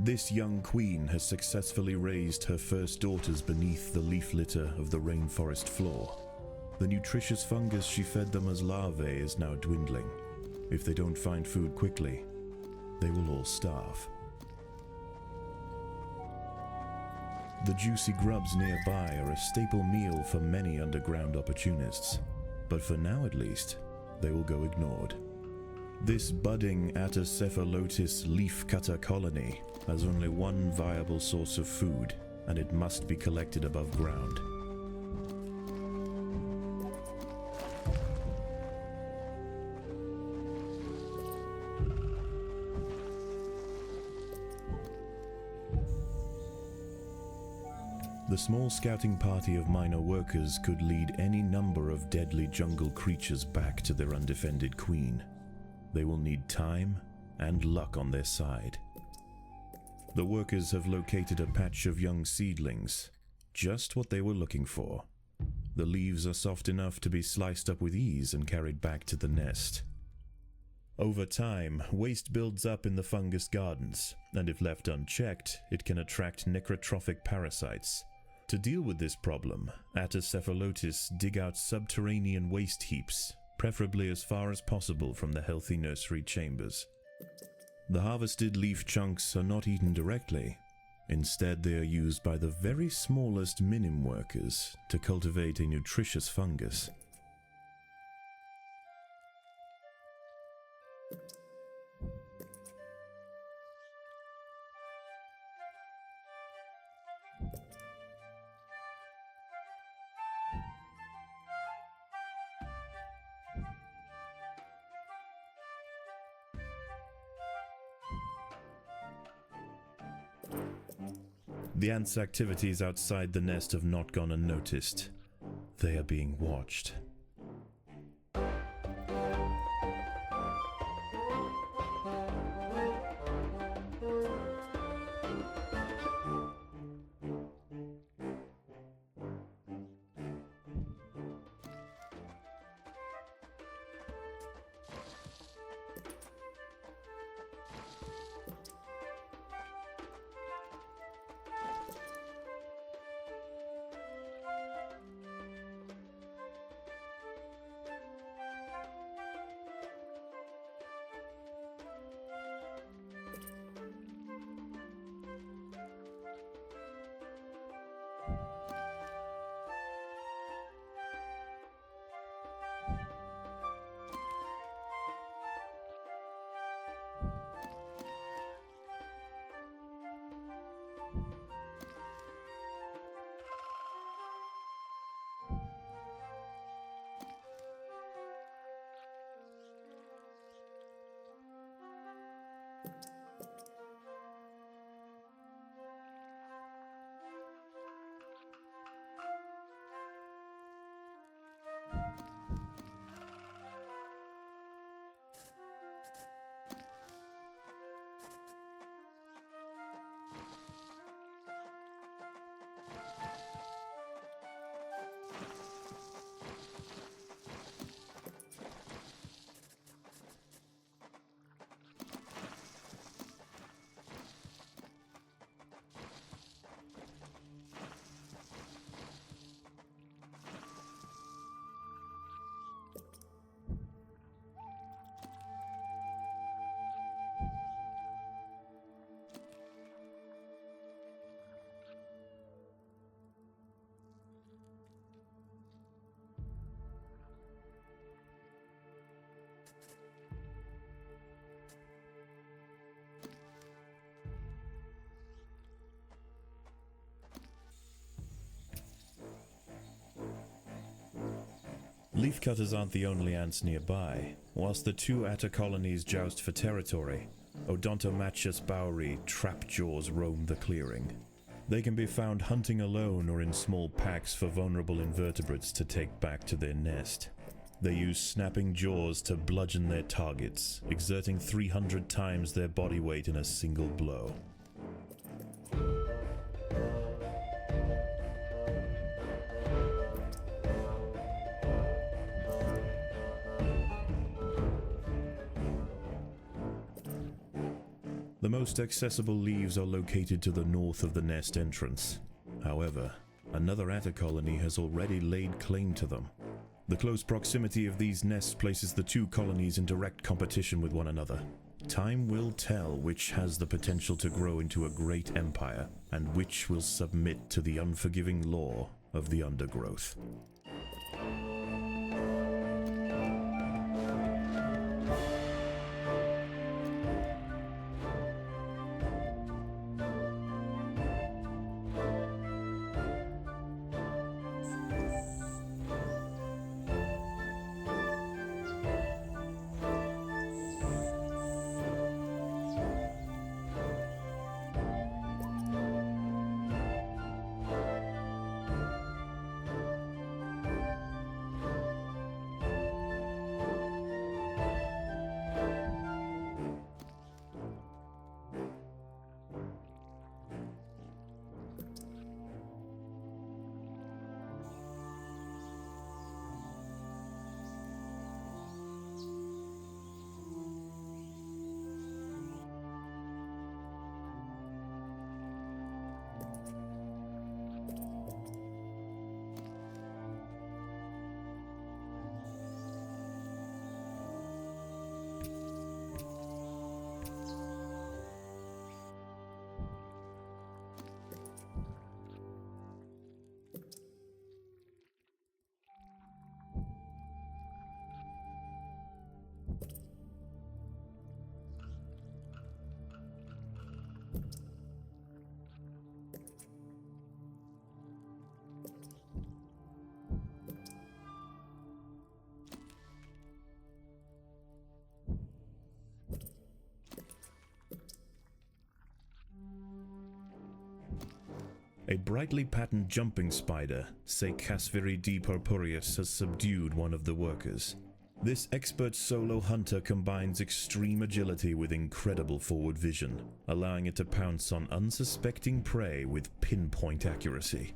This young queen has successfully raised her first daughters beneath the leaf litter of the rainforest floor. The nutritious fungus she fed them as larvae is now dwindling. If they don't find food quickly, they will all starve. The juicy grubs nearby are a staple meal for many underground opportunists, but for now at least, they will go ignored. This budding Atacephalotis leaf-cutter colony has only one viable source of food, and it must be collected above ground. The small scouting party of minor workers could lead any number of deadly jungle creatures back to their undefended queen. They will need time and luck on their side. The workers have located a patch of young seedlings, just what they were looking for. The leaves are soft enough to be sliced up with ease and carried back to the nest. Over time, waste builds up in the fungus gardens, and if left unchecked, it can attract necrotrophic parasites. To deal with this problem, Atacephalotis dig out subterranean waste heaps, preferably as far as possible from the healthy nursery chambers. The harvested leaf chunks are not eaten directly. Instead, they are used by the very smallest minim workers to cultivate a nutritious fungus. The ants' activities outside the nest have not gone unnoticed. They are being watched. Leafcutters aren't the only ants nearby. Whilst the two atta colonies joust for territory, Odontomachus bowery trapjaws roam the clearing. They can be found hunting alone or in small packs for vulnerable invertebrates to take back to their nest. They use snapping jaws to bludgeon their targets, exerting 300 times their body weight in a single blow. The The most accessible leaves are located to the north of the nest entrance. However, another atta colony has already laid claim to them. The close proximity of these nests places the two colonies in direct competition with one another. Time will tell which has the potential to grow into a great empire, and which will submit to the unforgiving law of the undergrowth. A brightly patterned jumping spider, Secasviri D. purpureus, has subdued one of the workers. This expert solo hunter combines extreme agility with incredible forward vision, allowing it to pounce on unsuspecting prey with pinpoint accuracy.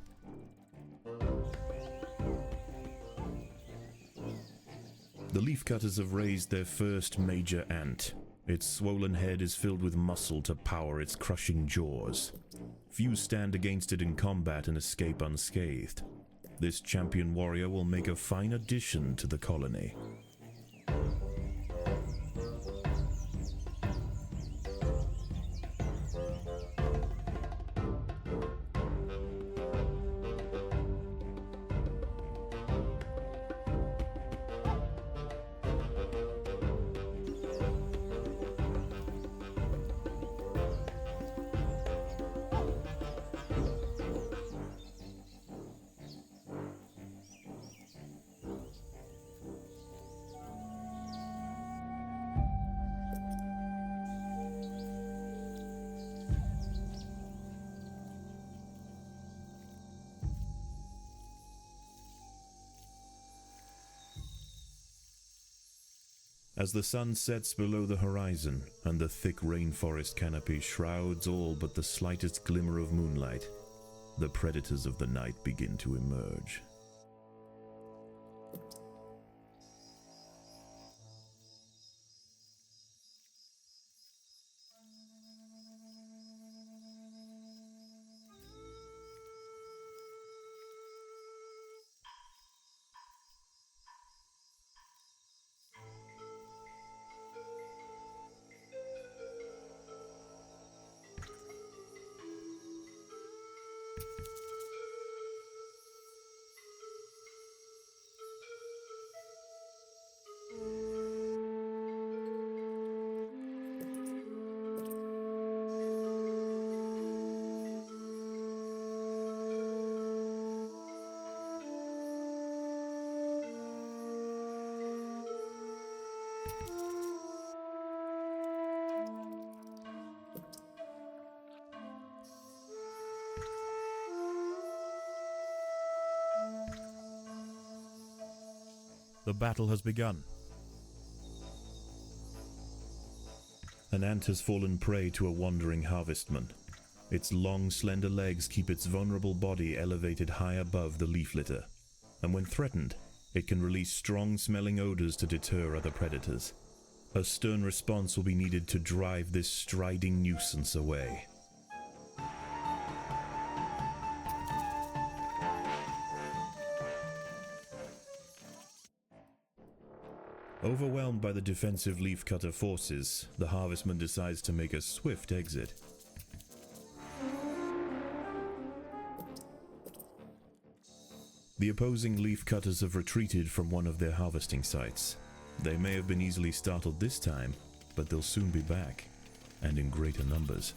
The leafcutters have raised their first major ant. Its swollen head is filled with muscle to power its crushing jaws. Few stand against it in combat and escape unscathed. This champion warrior will make a fine addition to the colony. As the sun sets below the horizon and the thick rainforest canopy shrouds all but the slightest glimmer of moonlight, the predators of the night begin to emerge. The battle has begun. An ant has fallen prey to a wandering harvestman. Its long, slender legs keep its vulnerable body elevated high above the leaf litter, and when threatened, it can release strong-smelling odors to deter other predators. A stern response will be needed to drive this striding nuisance away. Overwhelmed by the defensive leafcutter forces, the harvestman decides to make a swift exit. The opposing leafcutters have retreated from one of their harvesting sites. They may have been easily startled this time, but they'll soon be back, and in greater numbers.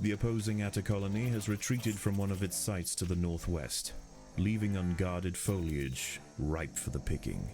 The opposing Atta colony has retreated from one of its sites to the northwest, leaving unguarded foliage ripe for the picking.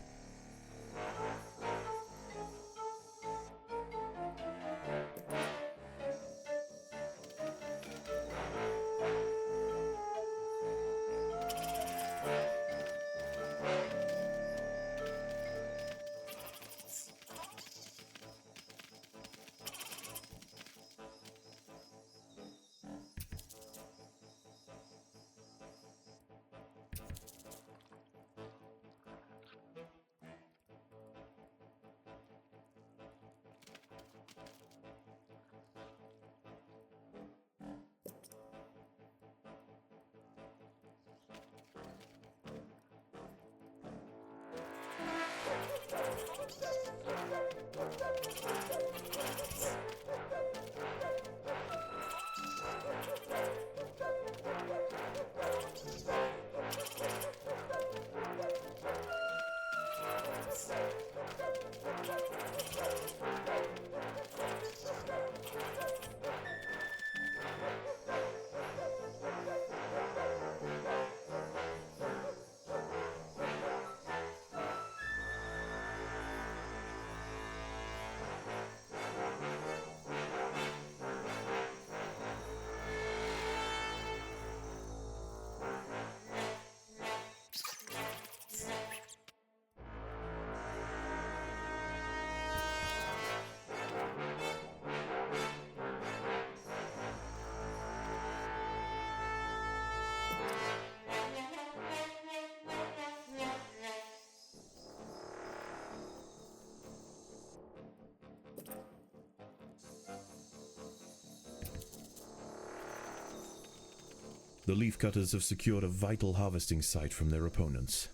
The leafcutters have secured a vital harvesting site from their opponents.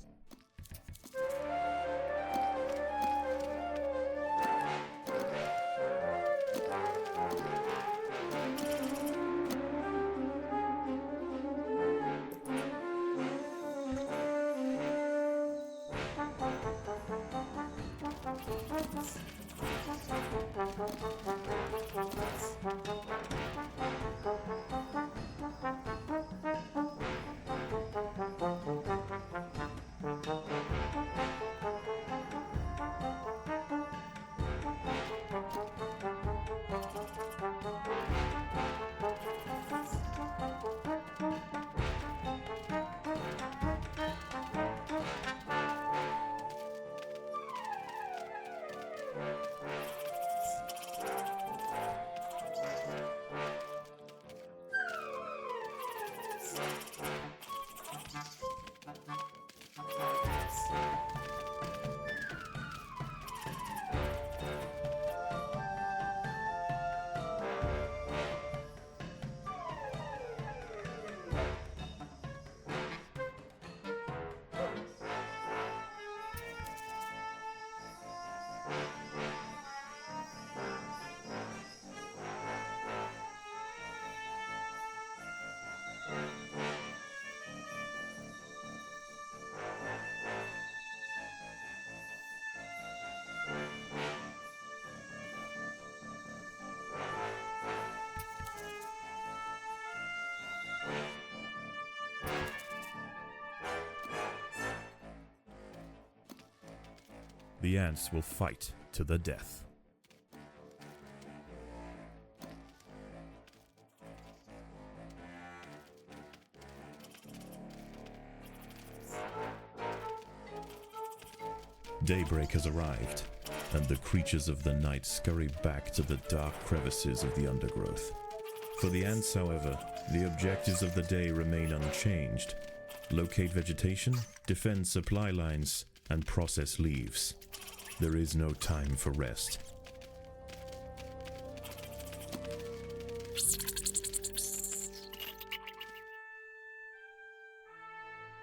The ants will fight to the death. Daybreak has arrived, and the creatures of the night scurry back to the dark crevices of the undergrowth. For the ants, however, the objectives of the day remain unchanged. Locate vegetation, defend supply lines, and process leaves. There is no time for rest.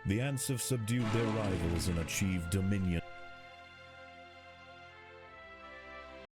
The ants have subdued their rivals and achieved dominion.